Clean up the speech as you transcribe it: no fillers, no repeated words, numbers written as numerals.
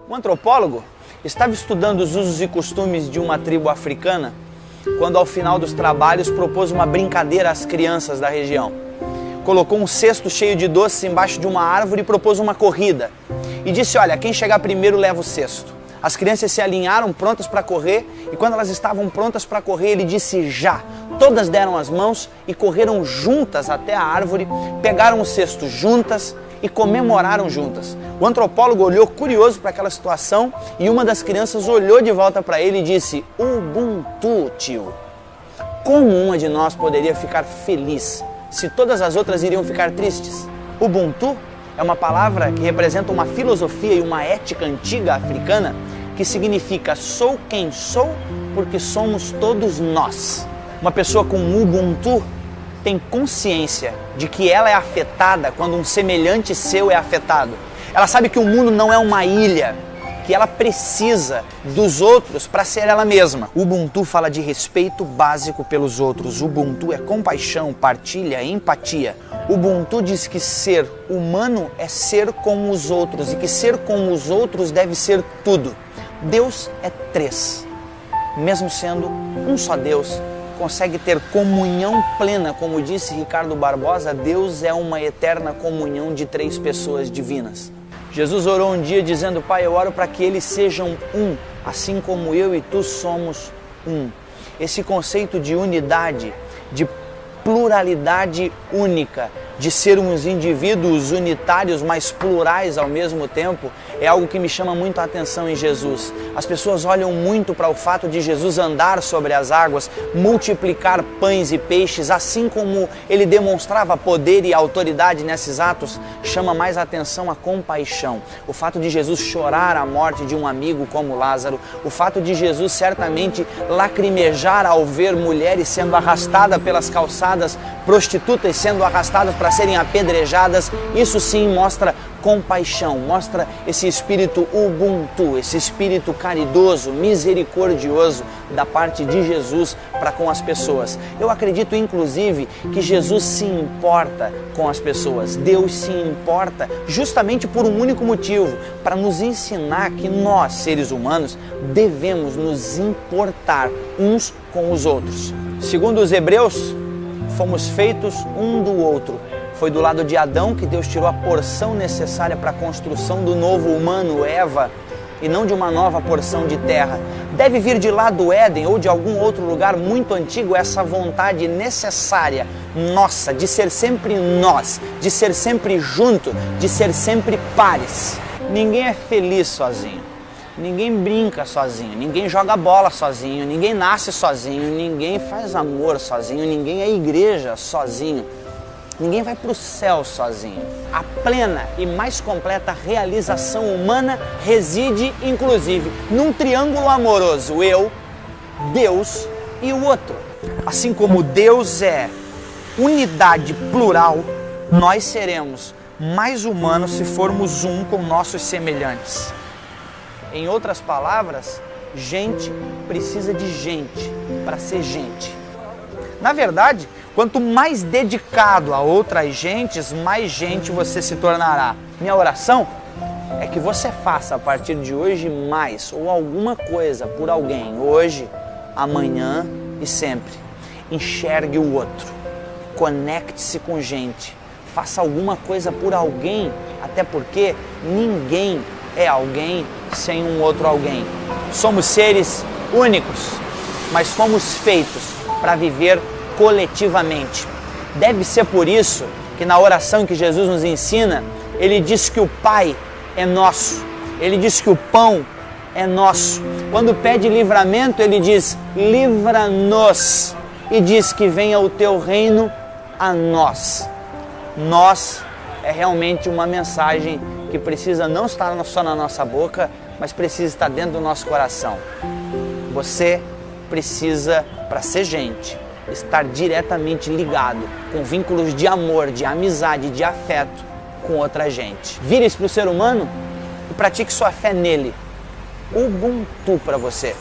Um antropólogo estava estudando os usos e costumes de uma tribo africana quando, ao final dos trabalhos, propôs uma brincadeira às crianças da região. Colocou um cesto cheio de doces embaixo de uma árvore e propôs uma corrida. E disse, olha, quem chegar primeiro leva o cesto. As crianças se alinharam prontas para correr e quando elas estavam prontas para correr, ele disse já. Todas deram as mãos e correram juntas até a árvore, pegaram o cesto juntas e comemoraram juntas. O antropólogo olhou curioso para aquela situação e uma das crianças olhou de volta para ele e disse, Ubuntu, tio. Como uma de nós poderia ficar feliz se todas as outras iriam ficar tristes? Ubuntu é uma palavra que representa uma filosofia e uma ética antiga africana que significa sou quem sou porque somos todos nós. Uma pessoa com Ubuntu tem consciência de que ela é afetada quando um semelhante seu é afetado. Ela sabe que o mundo não é uma ilha, que ela precisa dos outros para ser ela mesma. Ubuntu fala de respeito básico pelos outros. Ubuntu é compaixão, partilha, empatia. Ubuntu diz que ser humano é ser como os outros e que ser como os outros deve ser tudo. Deus é três. Mesmo sendo um só Deus, consegue ter comunhão plena, como disse Ricardo Barbosa, Deus é uma eterna comunhão de três pessoas divinas. Jesus orou um dia dizendo, Pai, eu oro para que eles sejam um, assim como eu e tu somos um. Esse conceito de unidade, de pluralidade única, de sermos indivíduos unitários, mas plurais ao mesmo tempo, é algo que me chama muito a atenção em Jesus. As pessoas olham muito para o fato de Jesus andar sobre as águas, multiplicar pães e peixes, assim como ele demonstrava poder e autoridade nesses atos, chama mais a atenção a compaixão. O fato de Jesus chorar a morte de um amigo como Lázaro, o fato de Jesus certamente lacrimejar ao ver mulheres sendo arrastadas pelas calçadas, prostitutas sendo arrastadas para serem apedrejadas, isso sim mostra compaixão, mostra esse espírito Ubuntu, esse espírito caridoso, misericordioso da parte de Jesus para com as pessoas. Eu acredito inclusive que Jesus se importa com as pessoas, Deus se importa justamente por um único motivo, para nos ensinar que nós, seres humanos, devemos nos importar uns com os outros. Segundo os Hebreus, fomos feitos um do outro. Foi do lado de Adão que Deus tirou a porção necessária para a construção do novo humano, Eva, e não de uma nova porção de terra. Deve vir de lá do Éden ou de algum outro lugar muito antigo essa vontade necessária, nossa, de ser sempre nós, de ser sempre junto, de ser sempre pares. Ninguém é feliz sozinho. Ninguém brinca sozinho, ninguém joga bola sozinho, ninguém nasce sozinho, ninguém faz amor sozinho, ninguém é igreja sozinho, ninguém vai para o céu sozinho. A plena e mais completa realização humana reside, inclusive, num triângulo amoroso, eu, Deus e o outro. Assim como Deus é unidade plural, nós seremos mais humanos se formos um com nossos semelhantes. Em outras palavras, gente precisa de gente para ser gente. Na verdade, quanto mais dedicado a outras gentes, mais gente você se tornará. Minha oração é que você faça a partir de hoje mais ou alguma coisa por alguém, hoje, amanhã e sempre. Enxergue o outro, conecte-se com gente, faça alguma coisa por alguém, até porque ninguém é alguém sem um outro alguém. Somos seres únicos, mas fomos feitos para viver coletivamente. Deve ser por isso que na oração que Jesus nos ensina, ele diz que o Pai é nosso, ele diz que o pão é nosso. Quando pede livramento, ele diz, livra-nos, e diz que venha o teu reino a nós. Nós é realmente uma mensagem que precisa não estar só na nossa boca, mas precisa estar dentro do nosso coração. Você precisa, para ser gente, estar diretamente ligado com vínculos de amor, de amizade, de afeto com outra gente. Vire-se para o ser humano e pratique sua fé nele. Ubuntu para você.